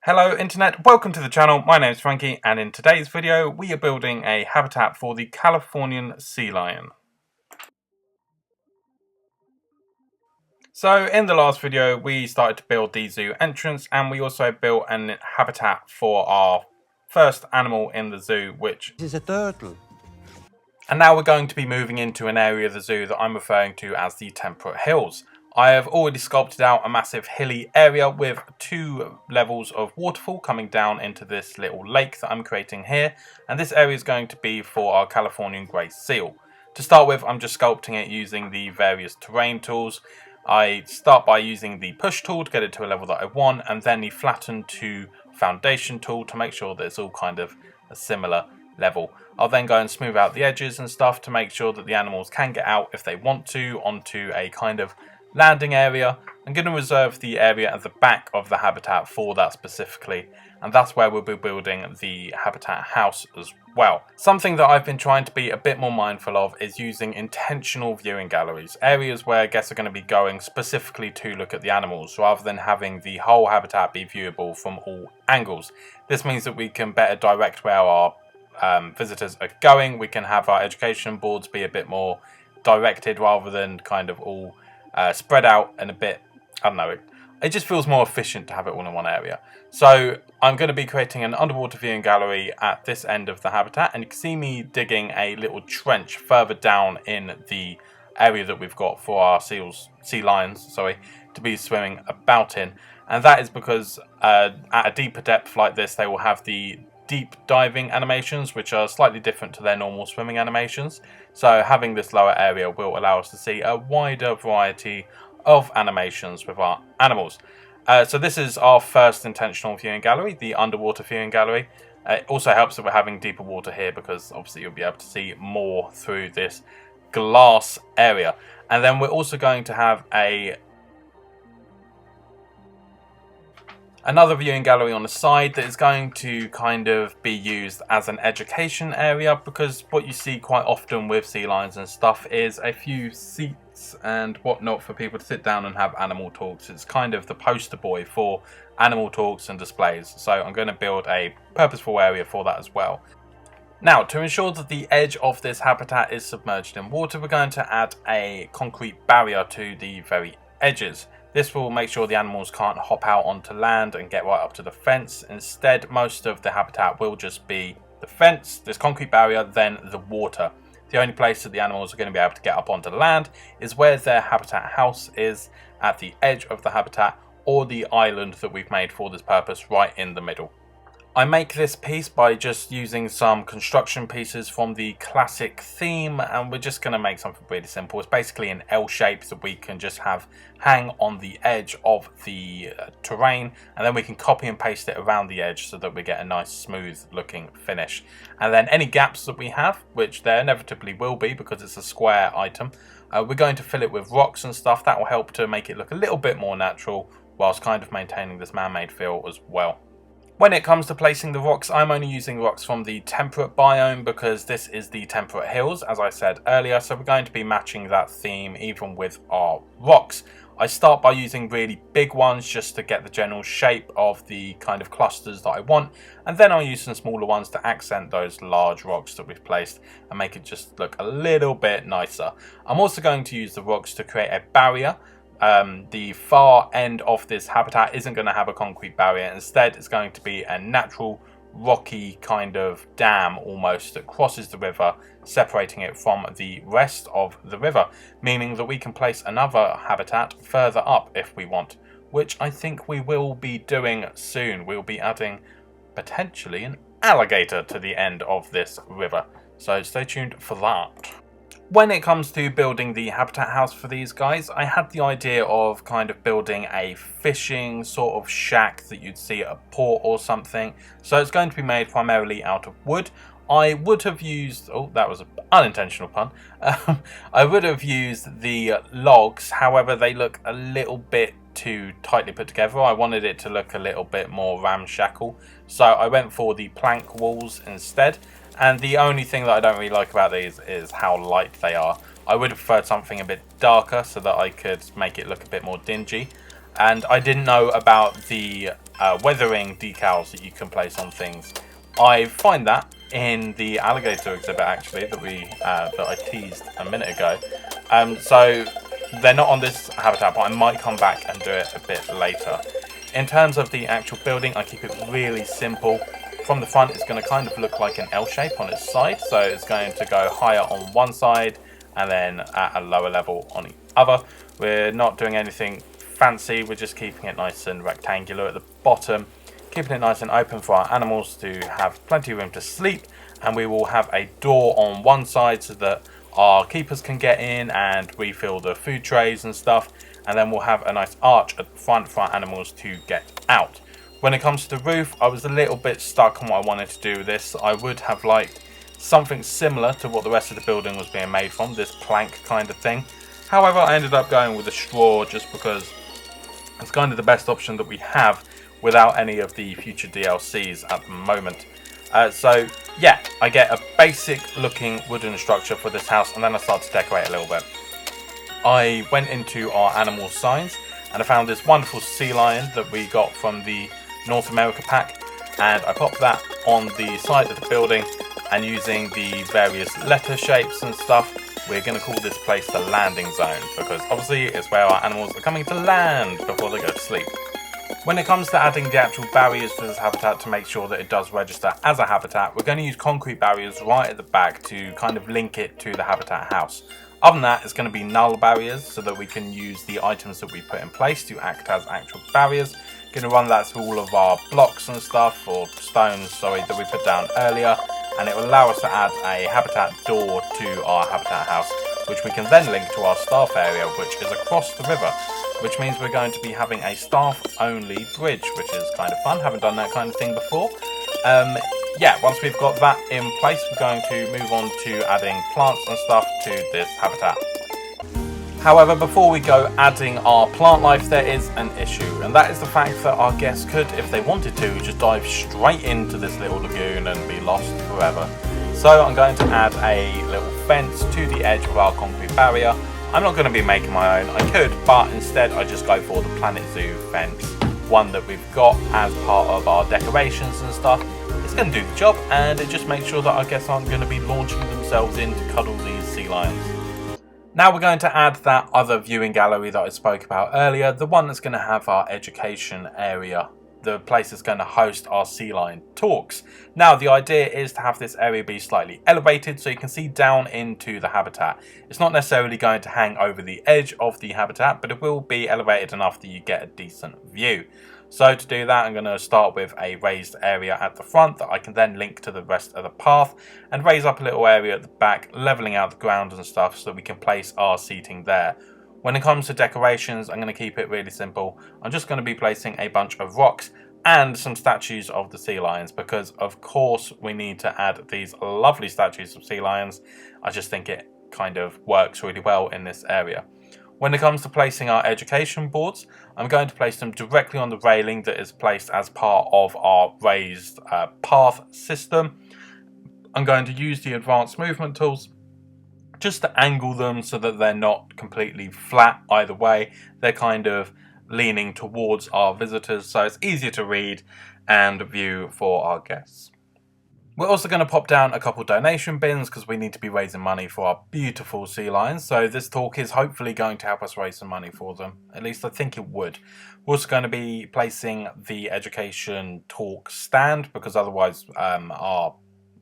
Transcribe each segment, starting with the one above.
Hello Internet, welcome to the channel. My name is Frankie and in today's video we are building a habitat for the Californian sea lion. So in the last video we started to build the zoo entrance and we also built an habitat for our first animal in the zoo, which is a turtle. And now we're going to be moving into an area of the zoo that I'm referring to as the Temperate Hills. I have already sculpted out a massive hilly area with 2 levels of waterfall coming down into this little lake that I'm creating here, and this area is going to be for our Californian grey seal. To start with, I'm just sculpting it using the various terrain tools. I start by using the push tool to get it to a level that I want, and then the flatten to foundation tool to make sure that it's all kind of a similar level. I'll then go and smooth out the edges and stuff to make sure that the animals can get out if they want to onto a kind of landing area. I'm going to reserve the area at the back of the habitat for that specifically, and that's where we'll be building the habitat house as well. Something that I've been trying to be a bit more mindful of is using intentional viewing galleries, areas where guests are going to be going specifically to look at the animals rather than having the whole habitat be viewable from all angles. This means that we can better direct where our visitors are going. We can have our education boards be a bit more directed rather than kind of all spread out and a bit, I don't know, it just feels more efficient to have it all in one area. So I'm going to be creating an underwater viewing gallery at this end of the habitat, and you can see me digging a little trench further down in the area that we've got for our sea lions, to be swimming about in. And that is because at a deeper depth like this, they will have the deep diving animations, which are slightly different to their normal swimming animations. So having this lower area will allow us to see a wider variety of animations with our animals. So this is our first intentional viewing gallery, the underwater viewing gallery. It also helps that we're having deeper water here because obviously you'll be able to see more through this glass area. And then we're also going to have another viewing gallery on the side that is going to kind of be used as an education area, because what you see quite often with sea lions and stuff is a few seats and whatnot for people to sit down and have animal talks. It's kind of the poster boy for animal talks and displays, so I'm going to build a purposeful area for that as well. Now, to ensure that the edge of this habitat is submerged in water, we're going to add a concrete barrier to the very edges. This will make sure the animals can't hop out onto land and get right up to the fence. Instead, most of the habitat will just be the fence, this concrete barrier, then the water. The only place that the animals are going to be able to get up onto the land is where their habitat house is, at the edge of the habitat, or the island that we've made for this purpose right in the middle. I make this piece by just using some construction pieces from the classic theme, and we're just going to make something really simple. It's basically an L shape that we can just have hang on the edge of the terrain, and then we can copy and paste it around the edge so that we get a nice smooth looking finish. And then any gaps that we have, which there inevitably will be because it's a square item, we're going to fill it with rocks and stuff. That will help to make it look a little bit more natural whilst kind of maintaining this man-made feel as well. When it comes to placing the rocks, I'm only using rocks from the temperate biome because this is the temperate hills, as I said earlier, so we're going to be matching that theme even with our rocks. I start by using really big ones just to get the general shape of the kind of clusters that I want, and then I'll use some smaller ones to accent those large rocks that we've placed and make it just look a little bit nicer. I'm also going to use the rocks to create a barrier. The far end of this habitat isn't going to have a concrete barrier. Instead, it's going to be a natural rocky kind of dam almost that crosses the river, separating it from the rest of the river, meaning that we can place another habitat further up if we want, which I think we will be doing soon. We'll be adding potentially an alligator to the end of this river, so stay tuned for that. When it comes to building the habitat house for these guys, I had the idea of kind of building a fishing sort of shack that you'd see at a port or something. So it's going to be made primarily out of wood. I would have used, oh, that was an unintentional pun. I would have used the logs, however, they look a little bit too tightly put together. I wanted it to look a little bit more ramshackle, so I went for the plank walls instead. And the only thing that I don't really like about these is how light they are. I would have preferred something a bit darker so that I could make it look a bit more dingy. And I didn't know about the weathering decals that you can place on things. I find that in the alligator exhibit actually that I teased a minute ago. So they're not on this habitat, but I might come back and do it a bit later. In terms of the actual building, I keep it really simple. From the front, it's going to kind of look like an L shape on its side. So it's going to go higher on one side and then at a lower level on the other. We're not doing anything fancy. We're just keeping it nice and rectangular at the bottom. Keeping it nice and open for our animals to have plenty of room to sleep. And we will have a door on one side so that our keepers can get in and refill the food trays and stuff. And then we'll have a nice arch at the front for our animals to get out. When it comes to the roof, I was a little bit stuck on what I wanted to do with this. I would have liked something similar to what the rest of the building was being made from, this plank kind of thing. However, I ended up going with a straw just because it's kind of the best option that we have without any of the future DLCs at the moment. So yeah, I get a basic looking wooden structure for this house and then I start to decorate a little bit. I went into our animal signs and I found this wonderful sea lion that we got from the North America pack, and I popped that on the side of the building, and using the various letter shapes and stuff, we're going to call this place the landing zone, because obviously it's where our animals are coming to land before they go to sleep. When it comes to adding the actual barriers to this habitat to make sure that it does register as a habitat, we're going to use concrete barriers right at the back to kind of link it to the habitat house. Other than that, it's going to be null barriers so that we can use the items that we put in place to act as actual barriers. Going to run that through all of our blocks and stuff, or stones, sorry, that we put down earlier, and it will allow us to add a habitat door to our habitat house, which we can then link to our staff area, which is across the river, which means we're going to be having a staff-only bridge, which is kind of fun. Haven't done that kind of thing before. Yeah, once we've got that in place, we're going to move on to adding plants and stuff to this habitat. However, before we go adding our plant life, there is an issue, and that is the fact that our guests could, if they wanted to, just dive straight into this little lagoon and be lost forever. So I'm going to add a little fence to the edge of our concrete barrier. I'm not going to be making my own. I could, but instead I just go for the Planet Zoo fence, one that we've got as part of our decorations and stuff. It's going to do the job, and it just makes sure that our guests aren't going to be launching themselves in to cuddle these sea lions. Now we're going to add that other viewing gallery that I spoke about earlier, the one that's going to have our education area, the place that's going to host our sea lion talks. Now the idea is to have this area be slightly elevated so you can see down into the habitat. It's not necessarily going to hang over the edge of the habitat, but it will be elevated enough that you get a decent view. So to do that, I'm going to start with a raised area at the front that I can then link to the rest of the path, and raise up a little area at the back, leveling out the ground and stuff so that we can place our seating there. When it comes to decorations, I'm going to keep it really simple. I'm just going to be placing a bunch of rocks and some statues of the sea lions, because of course we need to add these lovely statues of sea lions. I just think it kind of works really well in this area. When it comes to placing our education boards, I'm going to place them directly on the railing that is placed as part of our raised path system. I'm going to use the advanced movement tools just to angle them so that they're not completely flat either way. They're kind of leaning towards our visitors, so it's easier to read and view for our guests. We're also going to pop down a couple donation bins because we need to be raising money for our beautiful sea lions. So this talk is hopefully going to help us raise some money for them. At least I think it would. We're also going to be placing the education talk stand, because otherwise our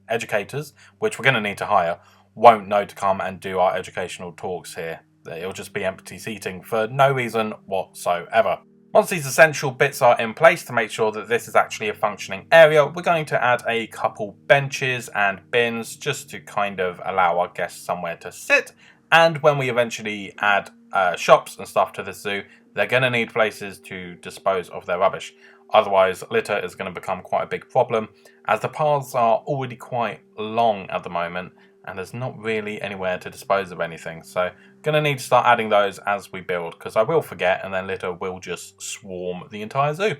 educators, which we're going to need to hire, won't know to come and do our educational talks here. It'll just be empty seating for no reason whatsoever. Once these essential bits are in place to make sure that this is actually a functioning area, we're going to add a couple benches and bins just to kind of allow our guests somewhere to sit. And when we eventually add shops and stuff to the zoo, they're going to need places to dispose of their rubbish. Otherwise, litter is going to become quite a big problem, as the paths are already quite long at the moment and there's not really anywhere to dispose of anything. So going to need to start adding those as we build, because I will forget and then litter will just swarm the entire zoo.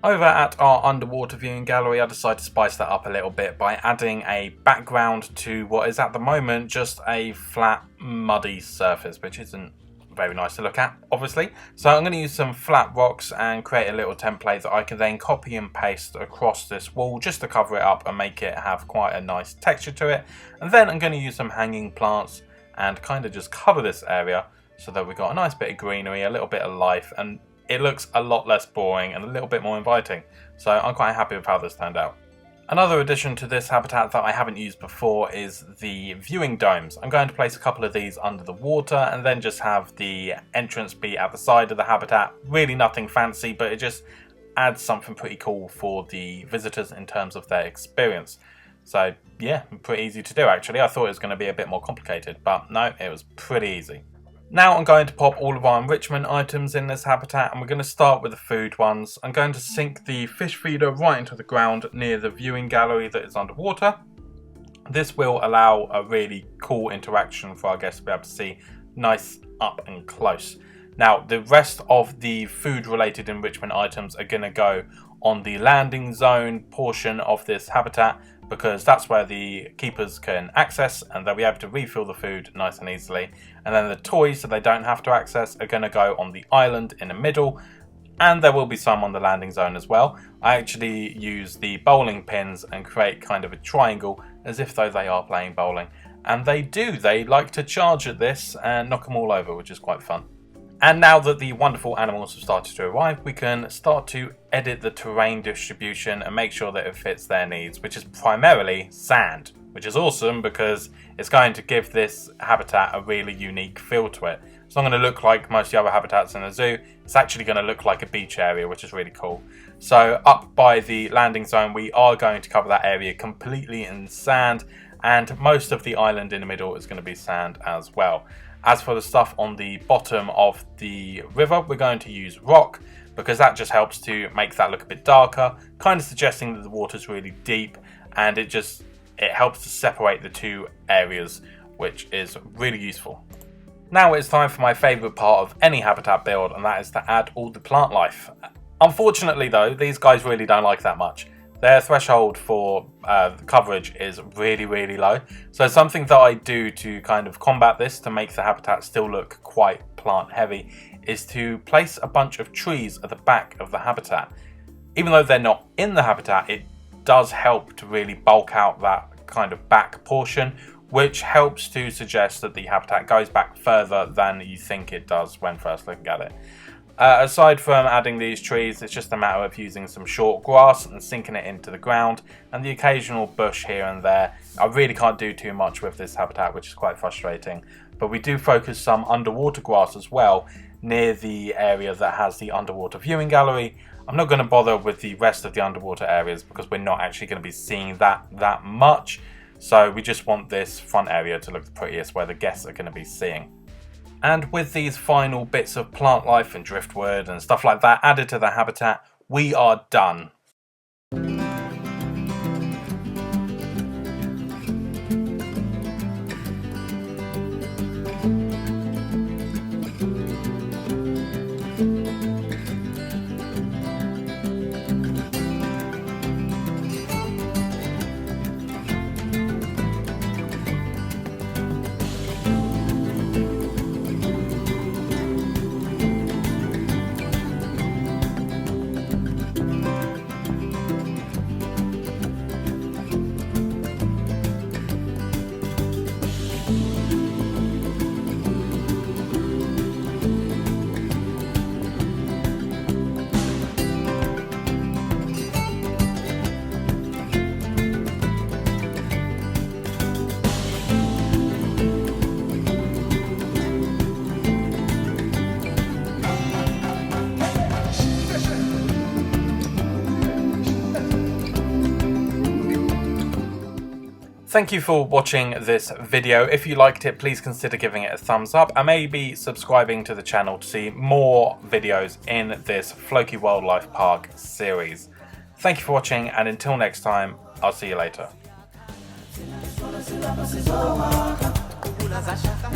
Over at our underwater viewing gallery, I decided to spice that up a little bit by adding a background to what is at the moment just a flat, muddy surface, which isn't very nice to look at, obviously. So I'm going to use some flat rocks and create a little template that I can then copy and paste across this wall just to cover it up and make it have quite a nice texture to it. And then I'm going to use some hanging plants and kind of just cover this area so that we've got a nice bit of greenery, a little bit of life, and it looks a lot less boring and a little bit more inviting. So I'm quite happy with how this turned out. Another addition to this habitat that I haven't used before is the viewing domes. I'm going to place a couple of these under the water and then just have the entrance be at the side of the habitat. Really nothing fancy, but it just adds something pretty cool for the visitors in terms of their experience. So yeah, pretty easy to do actually. I thought it was going to be a bit more complicated, but no, it was pretty easy. Now I'm going to pop all of our enrichment items in this habitat, and we're going to start with the food ones. I'm going to sink the fish feeder right into the ground near the viewing gallery that is underwater. This will allow a really cool interaction for our guests to be able to see nice up and close. Now the rest of the food related enrichment items are going to go on the landing zone portion of this habitat, because that's where the keepers can access and they'll be able to refill the food nice and easily. And then the toys that they don't have to access are going to go on the island in the middle, and there will be some on the landing zone as well. I actually use the bowling pins and create kind of a triangle as if though they are playing bowling. And they like to charge at this and knock them all over, which is quite fun. And now that the wonderful animals have started to arrive, we can start to edit the terrain distribution and make sure that it fits their needs, which is primarily sand, which is awesome because it's going to give this habitat a really unique feel to it. It's not going to look like most of the other habitats in the zoo. It's actually going to look like a beach area, which is really cool. So up by the landing zone, we are going to cover that area completely in sand, and most of the island in the middle is going to be sand as well. As for the stuff on the bottom of the river, we're going to use rock because that just helps to make that look a bit darker, kind of suggesting that the water's really deep, and it helps to separate the two areas, which is really useful. Now it's time for my favourite part of any habitat build, and that is to add all the plant life. Unfortunately though, these guys really don't like that much. Their threshold for coverage is really, really low. So something that I do to kind of combat this, to make the habitat still look quite plant heavy, is to place a bunch of trees at the back of the habitat. Even though they're not in the habitat, it does help to really bulk out that kind of back portion, which helps to suggest that the habitat goes back further than you think it does when first looking at it. Aside from adding these trees, it's just a matter of using some short grass and sinking it into the ground, and the occasional bush here and there. I really can't do too much with this habitat, which is quite frustrating, but we do focus some underwater grass as well near the area that has the underwater viewing gallery. I'm not going to bother with the rest of the underwater areas because we're not actually going to be seeing that much, so we just want this front area to look the prettiest, where the guests are going to be seeing. And with these final bits of plant life and driftwood and stuff like that added to the habitat, we are done. Thank you for watching this video. If you liked it, please consider giving it a thumbs up and maybe subscribing to the channel to see more videos in this Floki Wildlife Park series. Thank you for watching, and until next time, I'll see you later. Una zachata,